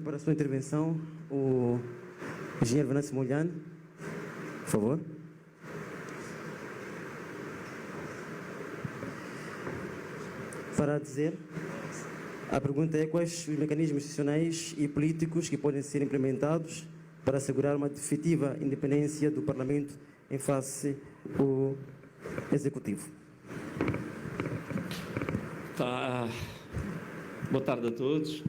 para a sua intervenção o engenheiro Venâncio Molhane, por favor. Para dizer, a pergunta é quais os mecanismos institucionais e políticos que podem ser implementados para assegurar uma efetiva independência do Parlamento em face ao Executivo. Boa tarde a todos.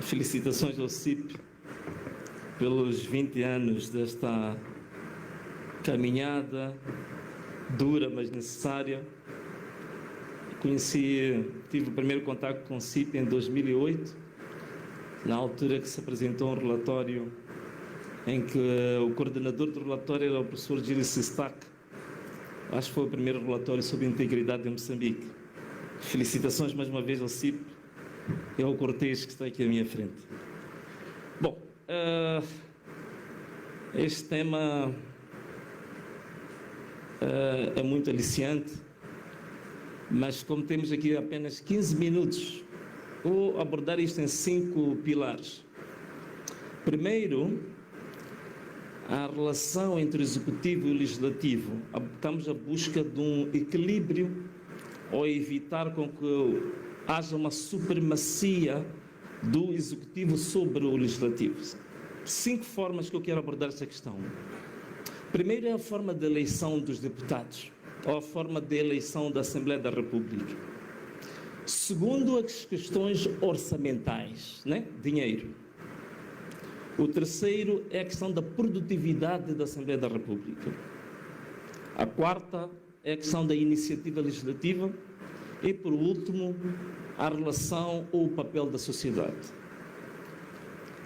Felicitações ao CIP pelos 20 anos desta caminhada dura, mas necessária. Tive o primeiro contacto com o CIP em 2008, na altura que se apresentou um relatório em que o coordenador do relatório era o professor Gilles Sistac. Acho que foi o primeiro relatório sobre a integridade de Moçambique. Felicitações mais uma vez ao CIP e ao Cortês que está aqui à minha frente. Bom, este tema é muito aliciante, mas como temos aqui apenas 15 minutos, vou abordar isto em 5 pilares. Primeiro, a relação entre o Executivo e o Legislativo. Estamos à busca de um equilíbrio ou evitar com que haja uma supremacia do Executivo sobre o Legislativo. 5 formas que eu quero abordar esta questão. Primeiro é a forma de eleição dos deputados, ou a forma de eleição da Assembleia da República. Segundo, as questões orçamentais, né? Dinheiro. O terceiro é a questão da produtividade da Assembleia da República. A quarta é a questão da iniciativa legislativa. E, por último, a relação ou o papel da sociedade.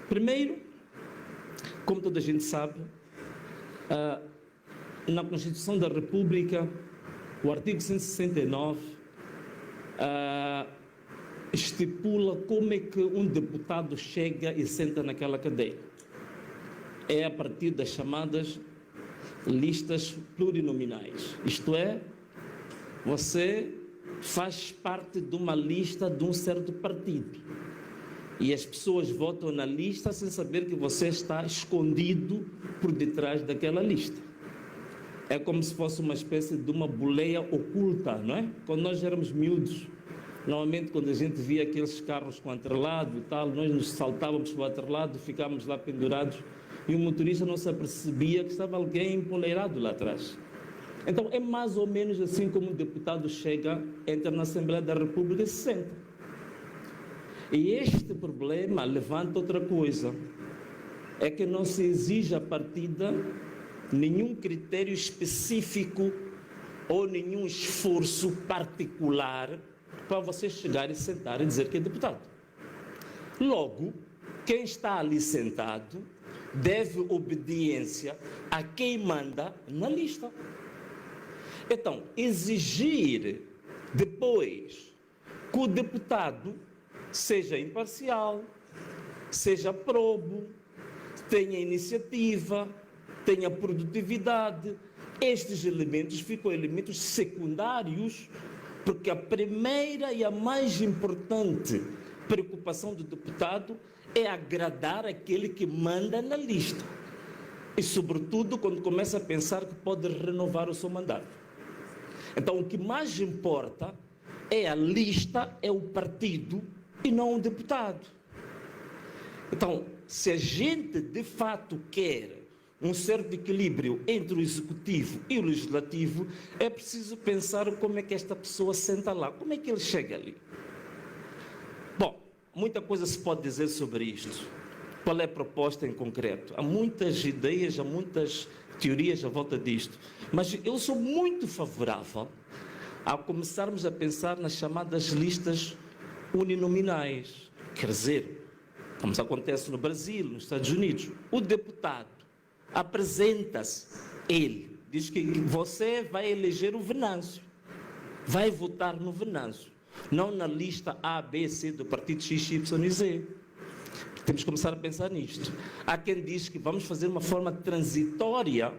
Primeiro, como toda a gente sabe, na Constituição da República, o artigo 169 estipula como é que um deputado chega e senta naquela cadeira. É a partir das chamadas listas plurinominais. Isto é, você faz parte de uma lista de um certo partido. E as pessoas votam na lista sem saber que você está escondido por detrás daquela lista. É como se fosse uma espécie de uma boleia oculta, não é? Quando nós éramos miúdos, normalmente quando a gente via aqueles carros com atrelado e tal, nós nos saltávamos para o atrelado, ficávamos lá pendurados e o motorista não se apercebia que estava alguém empoleirado lá atrás. Então é mais ou menos assim como um deputado chega, entra na Assembleia da República e se senta. E este problema levanta outra coisa, é que não se exige a partida nenhum critério específico ou nenhum esforço particular para você chegar e sentar e dizer que é deputado. Logo, quem está ali sentado deve obediência a quem manda na lista. Então, exigir depois que o deputado seja imparcial, seja probo, tenha iniciativa, tenha produtividade, estes elementos ficam elementos secundários, porque a primeira e a mais importante preocupação do deputado é agradar aquele que manda na lista. E, sobretudo, quando começa a pensar que pode renovar o seu mandato. Então, o que mais importa é a lista, é o partido e não o deputado. Então, se a gente de fato quer um certo equilíbrio entre o executivo e o legislativo, é preciso pensar como é que esta pessoa senta lá, como é que ele chega ali. Bom, muita coisa se pode dizer sobre isto. Qual é a proposta em concreto? Há muitas ideias, há muitas teorias à volta disto, mas eu sou muito favorável a começarmos a pensar nas chamadas listas uninominais. Quer dizer, como isso acontece no Brasil, nos Estados Unidos, o deputado apresenta-se, ele diz que você vai eleger o Venâncio, vai votar no Venâncio, não na lista A, B, C do partido X, Y e Z. Temos que começar a pensar nisto. Há quem diz que vamos fazer uma forma transitória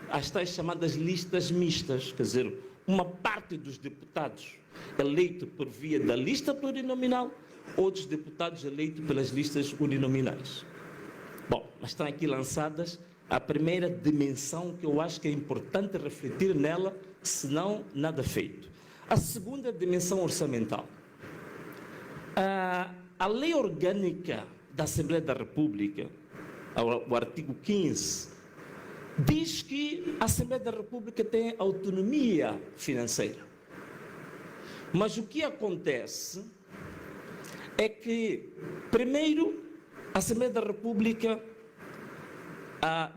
às tais chamadas listas mistas, quer dizer, uma parte dos deputados eleitos por via da lista plurinominal, outros deputados eleitos pelas listas uninominais. Bom, mas estão aqui lançadas a primeira dimensão que eu acho que é importante refletir nela, senão nada feito. A segunda dimensão orçamental. A lei orgânica da Assembleia da República, o artigo 15, diz que a Assembleia da República tem autonomia financeira. Mas o que acontece é que, primeiro, a Assembleia da República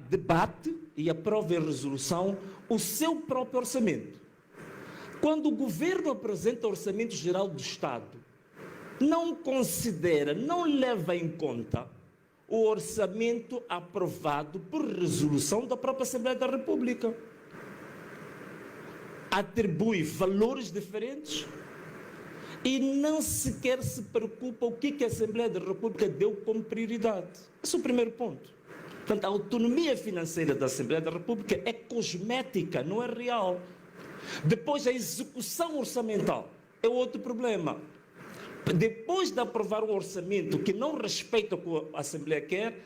debate e aprova em resolução o seu próprio orçamento. Quando o governo apresenta o Orçamento Geral do Estado, não considera, não leva em conta o orçamento aprovado por resolução da própria Assembleia da República. Atribui valores diferentes e não sequer se preocupa o que a Assembleia da República deu como prioridade. Esse é o primeiro ponto. Portanto, a autonomia financeira da Assembleia da República é cosmética, não é real. Depois, a execução orçamental é outro problema. Depois de aprovar um orçamento que não respeita o que a Assembleia quer,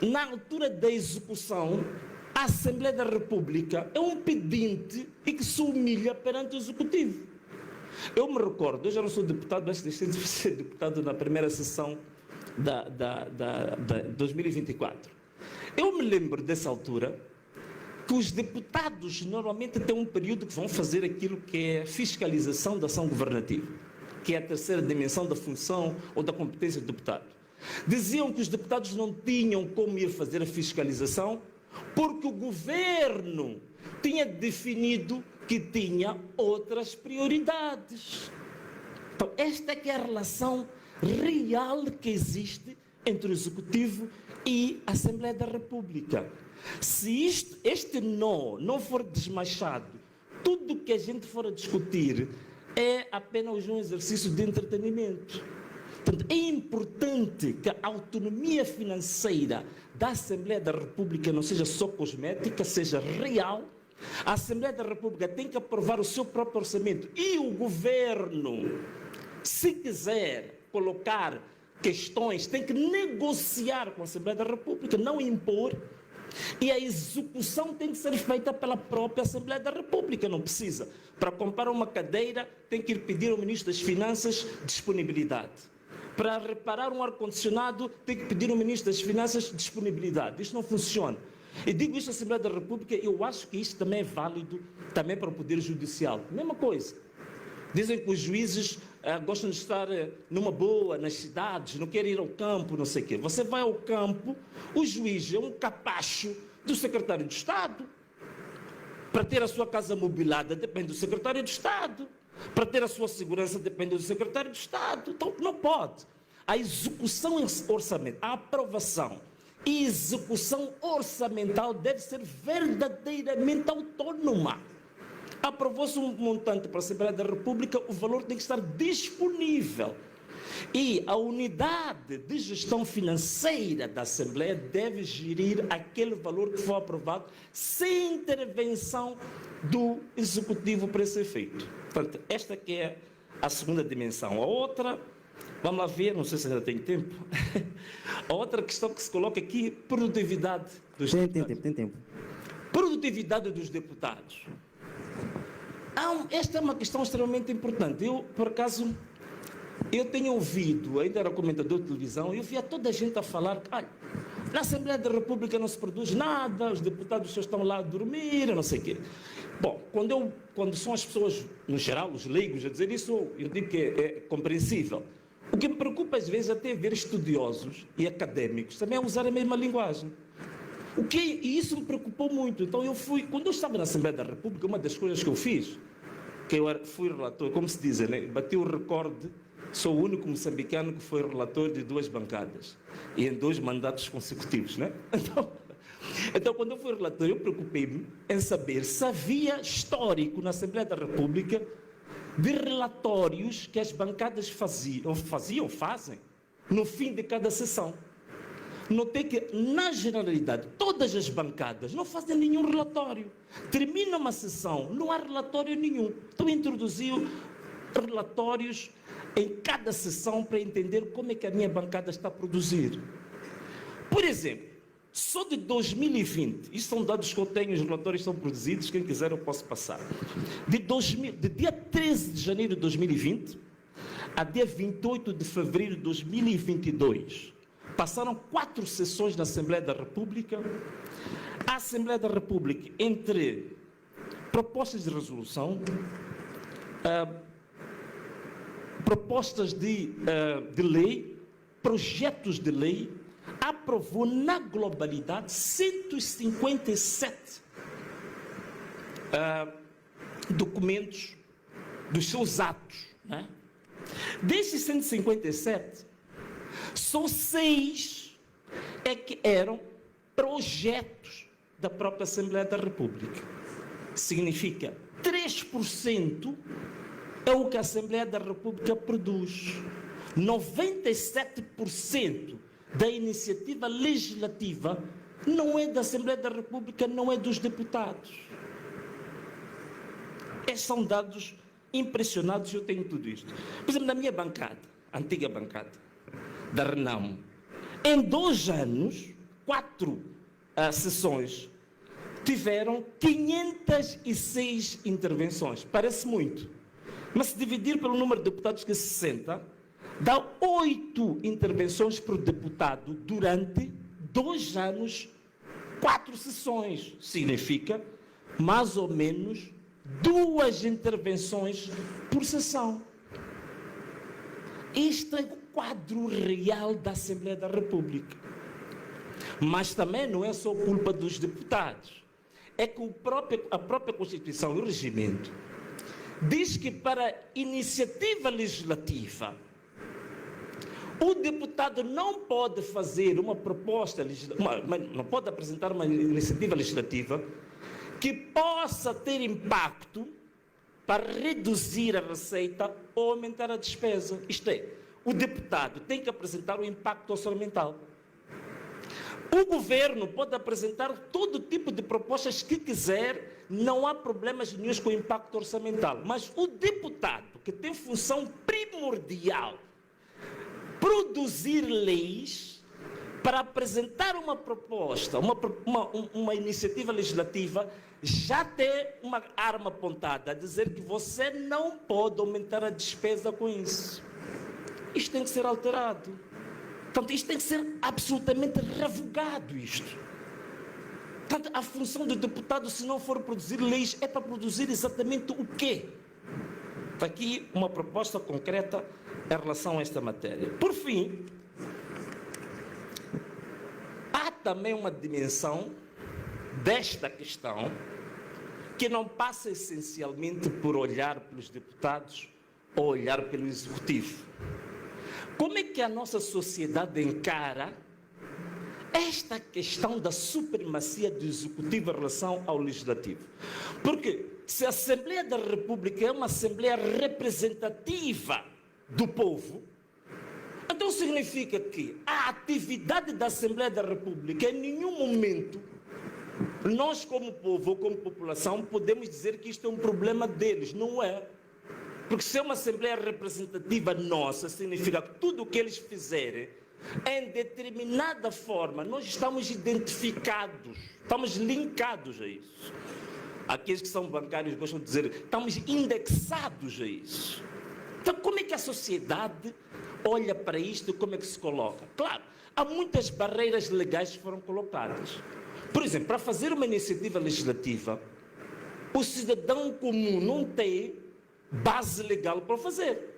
na altura da execução, a Assembleia da República é um pedinte e que se humilha perante o Executivo. Eu me recordo, eu já não sou deputado, mas deixei de ser deputado na primeira sessão da 2024. Eu me lembro dessa altura que os deputados normalmente têm um período que vão fazer aquilo que é fiscalização da ação governativa, que é a terceira dimensão da função ou da competência do deputado. Diziam que os deputados não tinham como ir fazer a fiscalização porque o governo tinha definido que tinha outras prioridades. Então, esta é que é a relação real que existe entre o Executivo e a Assembleia da República. Se este nó não for desmachado, tudo o que a gente for a discutir é apenas um exercício de entretenimento. Portanto, é importante que a autonomia financeira da Assembleia da República não seja só cosmética, seja real. A Assembleia da República tem que aprovar o seu próprio orçamento e o governo, se quiser colocar questões, tem que negociar com a Assembleia da República, não impor. E a execução tem que ser feita pela própria Assembleia da República, não precisa. Para comprar uma cadeira, tem que ir pedir ao Ministro das Finanças disponibilidade. Para reparar um ar-condicionado, tem que pedir ao Ministro das Finanças disponibilidade. Isto não funciona. E digo isto à Assembleia da República, eu acho que isto também é válido também para o Poder Judicial. Mesma coisa. Dizem que os juízes gostam de estar numa boa, nas cidades, não querem ir ao campo, não sei o quê. Você vai ao campo, o juiz é um capacho do secretário de Estado. Para ter a sua casa mobilada depende do secretário de Estado. Para ter a sua segurança depende do secretário de Estado. Então, não pode. A execução orçamental, a aprovação e execução orçamental deve ser verdadeiramente autônoma. Aprovou-se um montante para a Assembleia da República, o valor tem que estar disponível. E a unidade de gestão financeira da Assembleia deve gerir aquele valor que foi aprovado sem intervenção do Executivo para esse efeito. Portanto, esta que é a segunda dimensão. A outra, vamos lá ver, não sei se ainda tem tempo, a outra questão que se coloca aqui, produtividade dos deputados. Tem tempo. Produtividade dos deputados. Esta é uma questão extremamente importante. Eu, por acaso, eu tenho ouvido, ainda era comentador de televisão, eu via toda a gente a falar que, na Assembleia da República não se produz nada, os deputados só estão lá a dormir, não sei o quê. Bom, quando são as pessoas, no geral, os leigos, a dizer isso, eu digo que é compreensível. O que me preocupa às vezes é até ver estudiosos e académicos também a usar a mesma linguagem. E isso me preocupou muito. Então quando eu estava na Assembleia da República, uma das coisas que eu fiz, que eu fui relator, como se diz, né? Bati o recorde, sou o único moçambicano que foi relator de 2 bancadas, e em 2 mandatos consecutivos, né? Então, quando eu fui relator, eu preocupei-me em saber se havia histórico na Assembleia da República de relatórios que as bancadas fazem, no fim de cada sessão. Notei que, na generalidade, todas as bancadas não fazem nenhum relatório. Termina uma sessão, não há relatório nenhum. Então, introduziu relatórios em cada sessão para entender como é que a minha bancada está a produzir. Por exemplo, só de 2020, isto são dados que eu tenho, os relatórios são produzidos, quem quiser eu posso passar. De dia 13 de janeiro de 2020 a dia 28 de fevereiro de 2022, passaram 4 sessões na Assembleia da República. A Assembleia da República, entre propostas de resolução, propostas de lei, projetos de lei, aprovou na globalidade 157 documentos dos seus atos, né? Desses 157, só 6 é que eram projetos da própria Assembleia da República. Significa 3% é o que a Assembleia da República produz. 97% da iniciativa legislativa não é da Assembleia da República, não é dos deputados. Esses são dados impressionados, eu tenho tudo isto. Por exemplo, na minha bancada, antiga bancada, da Renamo, em 2 anos, 4 sessões, tiveram 506 intervenções. Parece muito, mas se dividir pelo número de deputados que se 60, dá 8 intervenções por deputado durante 2 anos, 4 sessões. Significa, mais ou menos, 2 intervenções por sessão. Este é o quadro real da Assembleia da República. Mas também não é só culpa dos deputados. É que a própria Constituição e o regimento diz que para iniciativa legislativa, o deputado não pode fazer uma proposta, não pode apresentar uma iniciativa legislativa que possa ter impacto para reduzir a receita ou aumentar a despesa. Isto é, o deputado tem que apresentar o impacto orçamental. O governo pode apresentar todo tipo de propostas que quiser, não há problemas nenhum com o impacto orçamental. Mas o deputado, que tem função primordial, produzir leis, para apresentar uma proposta, uma iniciativa legislativa, já tem uma arma apontada a dizer que você não pode aumentar a despesa com isso. Isto tem que ser alterado. Portanto, isto tem que ser absolutamente revogado, isto. Portanto, a função do deputado, se não for produzir leis, é para produzir exatamente o quê? Está aqui uma proposta concreta em relação a esta matéria. Por fim, há também uma dimensão desta questão que não passa essencialmente por olhar pelos deputados ou olhar pelo executivo. Como é que a nossa sociedade encara esta questão da supremacia do executivo em relação ao legislativo? Porque se a Assembleia da República é uma Assembleia representativa do povo, então significa que a atividade da Assembleia da República, em nenhum momento, nós como povo ou como população, podemos dizer que isto é um problema deles. Não é. Porque se é uma Assembleia representativa nossa, significa que tudo o que eles fizerem, em determinada forma, nós estamos identificados, estamos linkados a isso. Aqueles que são bancários gostam de dizer, estamos indexados a isso. Então, como é que a sociedade olha para isto e como é que se coloca? Claro, há muitas barreiras legais que foram colocadas. Por exemplo, para fazer uma iniciativa legislativa, o cidadão comum não tem base legal para fazer.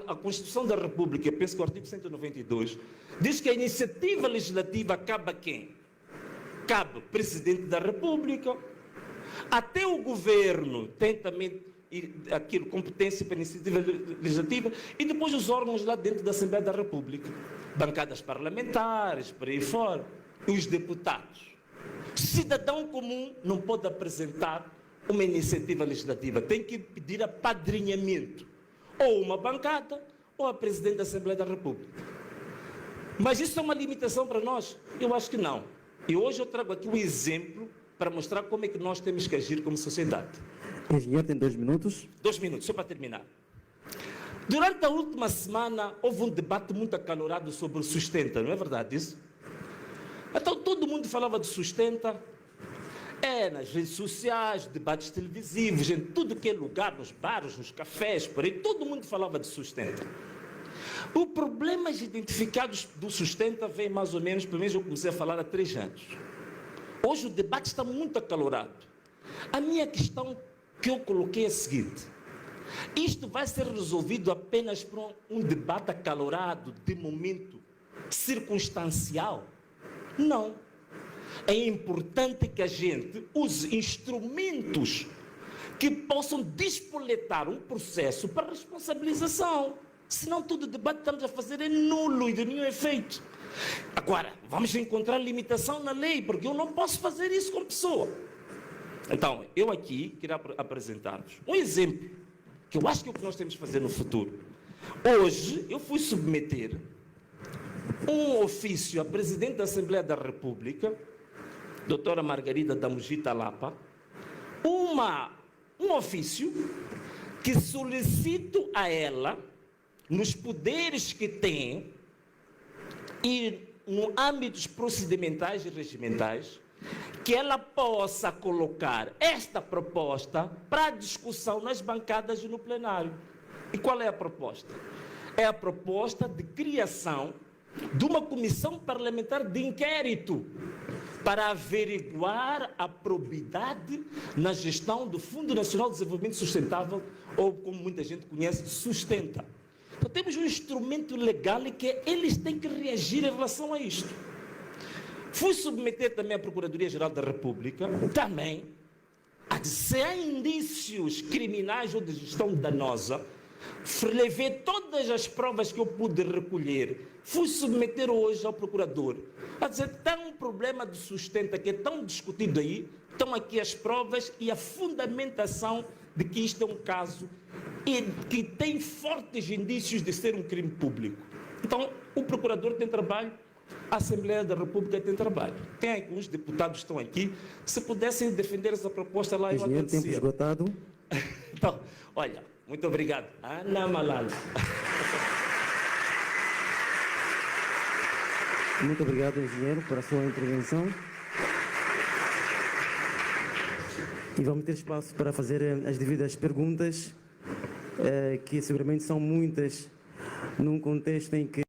A Constituição da República, eu penso que o artigo 192, diz que a iniciativa legislativa cabe a quem? Cabe ao Presidente da República. Até o governo tem também aquilo, competência para a iniciativa legislativa, e depois os órgãos lá dentro da Assembleia da República, bancadas parlamentares, por aí fora, e os deputados. Cidadão comum não pode apresentar uma iniciativa legislativa, tem que pedir apadrinhamento, ou uma bancada, ou a Presidente da Assembleia da República. Mas isso é uma limitação para nós? Eu acho que não. E hoje eu trago aqui um exemplo para mostrar como é que nós temos que agir como sociedade. Engenheiro tem 2 minutos. 2 minutos, só para terminar. Durante a última semana, houve um debate muito acalorado sobre o Sustenta, não é verdade isso? Então, todo mundo falava de Sustenta, nas redes sociais, debates televisivos, em tudo que é lugar, nos bares, nos cafés, por aí, todo mundo falava de Sustenta. Os problemas identificados do Sustenta vem mais ou menos, pelo menos eu comecei a falar há 3 anos. Hoje o debate está muito acalorado. A minha questão que eu coloquei é a seguinte: isto vai ser resolvido apenas por um debate acalorado, de momento, circunstancial? Não. É importante que a gente use instrumentos que possam despoletar um processo para responsabilização. Senão todo o debate que estamos a fazer é nulo e de nenhum efeito. Agora, vamos encontrar limitação na lei, porque eu não posso fazer isso com pessoa. Então, eu aqui queria apresentar-vos um exemplo, que eu acho que é o que nós temos que fazer no futuro. Hoje, eu fui submeter um ofício à Presidente da Assembleia da República, doutora Margarida Damugita Lapa, um ofício que solicito a ela, nos poderes que tem e no âmbitos procedimentais e regimentais, que ela possa colocar esta proposta para discussão nas bancadas e no plenário. E qual é a proposta? É a proposta de criação de uma comissão parlamentar de inquérito para averiguar a probidade na gestão do Fundo Nacional de Desenvolvimento Sustentável, ou como muita gente conhece, Sustenta. Então temos um instrumento legal e que eles têm que reagir em relação a isto. Fui submeter também à Procuradoria-Geral da República, também, se há indícios criminais ou de gestão danosa, levei todas as provas que eu pude recolher, fui submeter hoje ao procurador, a dizer, tem um problema de Sustenta que é tão discutido aí, estão aqui as provas e a fundamentação de que isto é um caso e que tem fortes indícios de ser um crime público. Então, o procurador tem trabalho, a Assembleia da República tem trabalho. Tem alguns deputados que estão aqui, se pudessem defender essa proposta lá, eu agradecia. Tempo esgotado. Então, olha, muito obrigado. Ana Malala. Muito obrigado, engenheiro, por a sua intervenção. E vamos ter espaço para fazer as devidas perguntas, que seguramente são muitas, num contexto em que